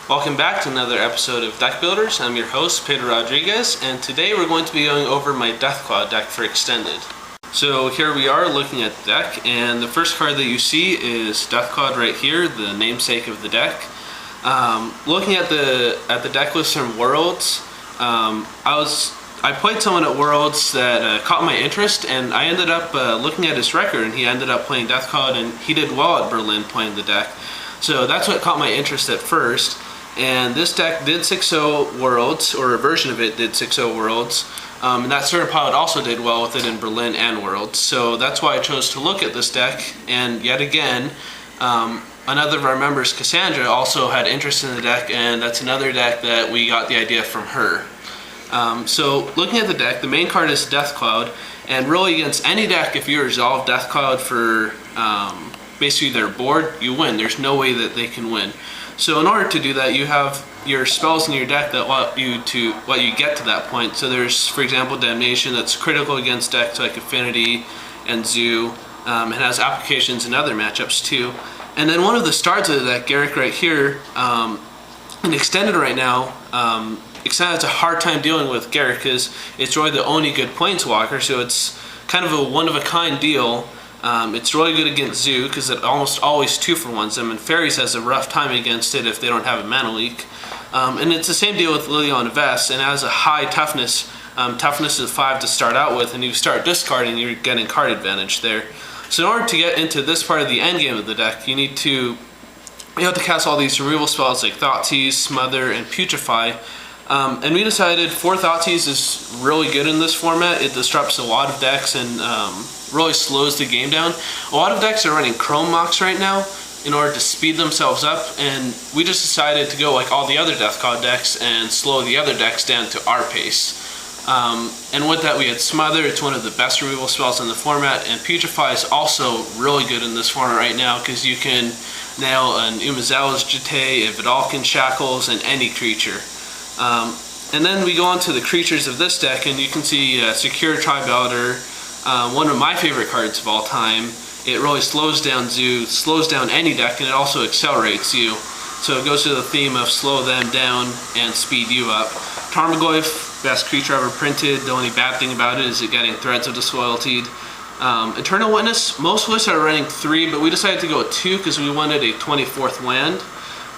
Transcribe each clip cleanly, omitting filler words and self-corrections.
Welcome back to another episode of Deck Builders. I'm your host, Pedro Rodriguez, and today we're going to be going over my Deathcloud deck for Extended. So here we are looking at the deck, and the first card that you see is Deathcloud right here, the namesake of the deck. Looking at the deck list from Worlds, I played someone at Worlds that caught my interest, and I ended up looking at his record, and he ended up playing Deathcloud, and he did well at Berlin playing the deck. So that's what caught my interest at first. And this deck did 6-0 Worlds, or a version of it did 6-0 Worlds. And that certain pilot also did well with it in Berlin and Worlds. So that's why I chose to look at this deck. And yet again, another of our members, Cassandra, also had interest in the deck, and that's another deck that we got the idea from her. So looking at the deck, the main card is Deathcloud, and really against any deck, if you resolve Deathcloud for basically their board, you win. There's no way that they can win. So in order to do that, you have your spells in your deck that let you get to that point. So there's, for example, Damnation, that's critical against decks like Affinity and Zoo. It has applications in other matchups too. And then one of the stars of the deck, Garruk right here, in Extended right now, Extended has a hard time dealing with Garruk because it's really the only good planeswalker, so it's kind of a one-of-a-kind deal. It's really good against Zoo because it almost always 2-for-1s them, and Fairies has a rough time against it if they don't have a mana leak. And it's the same deal with liliana Vess, and it has a high toughness. Toughness is 5 to start out with, and you start discarding, you're getting card advantage there. So in order to get into this part of the end game of the deck, you have to cast all these removal spells like thoughtseize, smother, and putrefy. And we decided thoughtseize is really good in this format. It disrupts a lot of decks and really slows the game down. A lot of decks are running Chrome Mox right now in order to speed themselves up, and we just decided to go like all the other Deathcloud decks and slow the other decks down to our pace. And with that, we had Smother. It's one of the best removal spells in the format, and Putrefy is also really good in this format right now because you can nail an Umazala's Jete, a Vidalcan Shackles, and any creature. And then we go on to the creatures of this deck, and you can see Sakura Tri-Belter, one of my favorite cards of all time. It really slows down Zoo, slows down any deck, and it also accelerates you. So it goes to the theme of slow them down and speed you up. Tarmogoyf, best creature ever printed. The only bad thing about it is it getting Threads of Disloyalty. Eternal Witness, most of us are running 3, but we decided to go with 2 because we wanted a 24th land.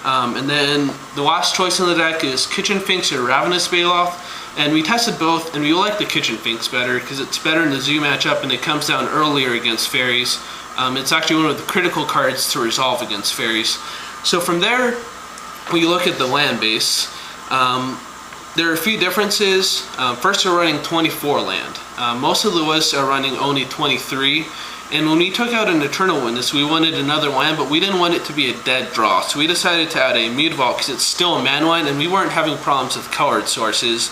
And then the last choice in the deck is Kitchen Finks or Ravenous Baloth, and we tested both, and we like the Kitchen Finks better because it's better in the Zoo matchup and it comes down earlier against Fairies. It's actually one of the critical cards to resolve against Fairies. So from there, we look at the land base. There are a few differences. First, we're running 24 land. Most of the lists are running only 23. And when we took out an Eternal Witness, we wanted another land, but we didn't want it to be a dead draw. So we decided to add a mutavault because it's still a mana land, and we weren't having problems with colored sources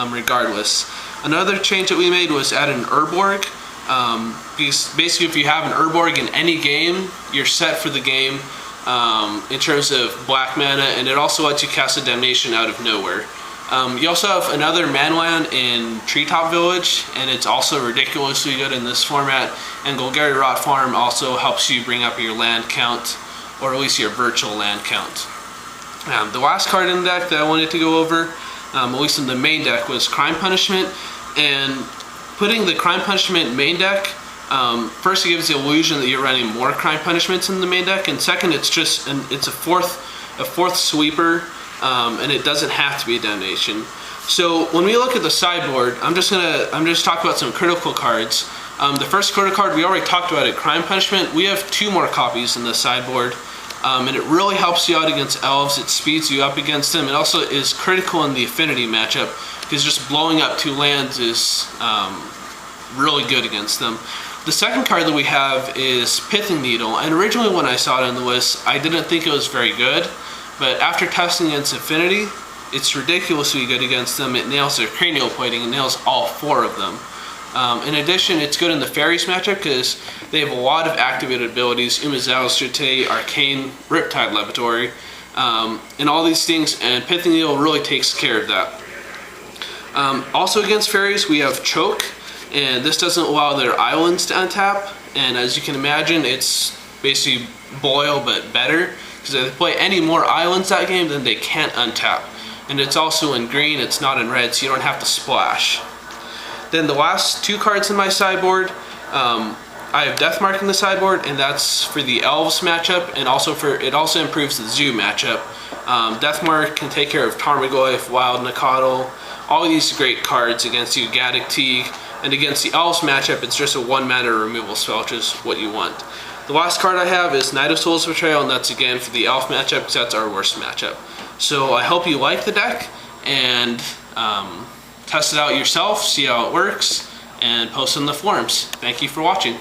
regardless. Another change that we made was add an urborg. Because basically if you have an urborg in any game, you're set for the game in terms of black mana, and it also lets you cast a Damnation out of nowhere. You also have another mana land in Treetop Village, and it's also ridiculously good in this format. And Golgari Rotfarm also helps you bring up your land count, or at least your virtual land count. The last card in the deck that I wanted to go over, at least in the main deck, was Crime Punishment. And putting the Crime Punishment main deck, first it gives the illusion that you're running more Crime Punishments in the main deck, and second it's a fourth sweeper. And it doesn't have to be a Damnation. So when we look at the sideboard, I'm just talk about some critical cards. The first critical card we already talked about it, Crime Punishment. We have 2 more copies in the sideboard, and it really helps you out against elves. It speeds you up against them. It also is critical in the Affinity matchup because just blowing up 2 lands is really good against them. The second card that we have is Pithing Needle, and originally when I saw it on the list, I didn't think it was very good. But after testing against Affinity, it's ridiculously good against them. It nails their cranial plating, it nails all 4 of them. In addition, it's good in the Fairies matchup because they have a lot of activated abilities. Umazala's Jete, Arcane, Riptide Laboratory, and all these things, and Pithing Needle really takes care of that. Also against Fairies, we have Choke, and this doesn't allow their islands to untap, and as you can imagine, it's basically Boil but better. because if they play any more islands that game, then they can't untap. And it's also in green, it's not in red, so you don't have to splash. Then the last 2 cards in my sideboard, I have Deathmark in the sideboard, and that's for the Elves matchup, and it also improves the Zoo matchup. Deathmark can take care of Tarmogoyf, Wild Nakatl, all these great cards against you, Garruk Teague, and against the Elves matchup, it's just a 1-mana removal spell, which is what you want. The last card I have is Knight of Souls Betrayal, and that's again for the Elf matchup, because that's our worst matchup. So I hope you like the deck, and test it out yourself, see how it works, and post in the forums. Thank you for watching.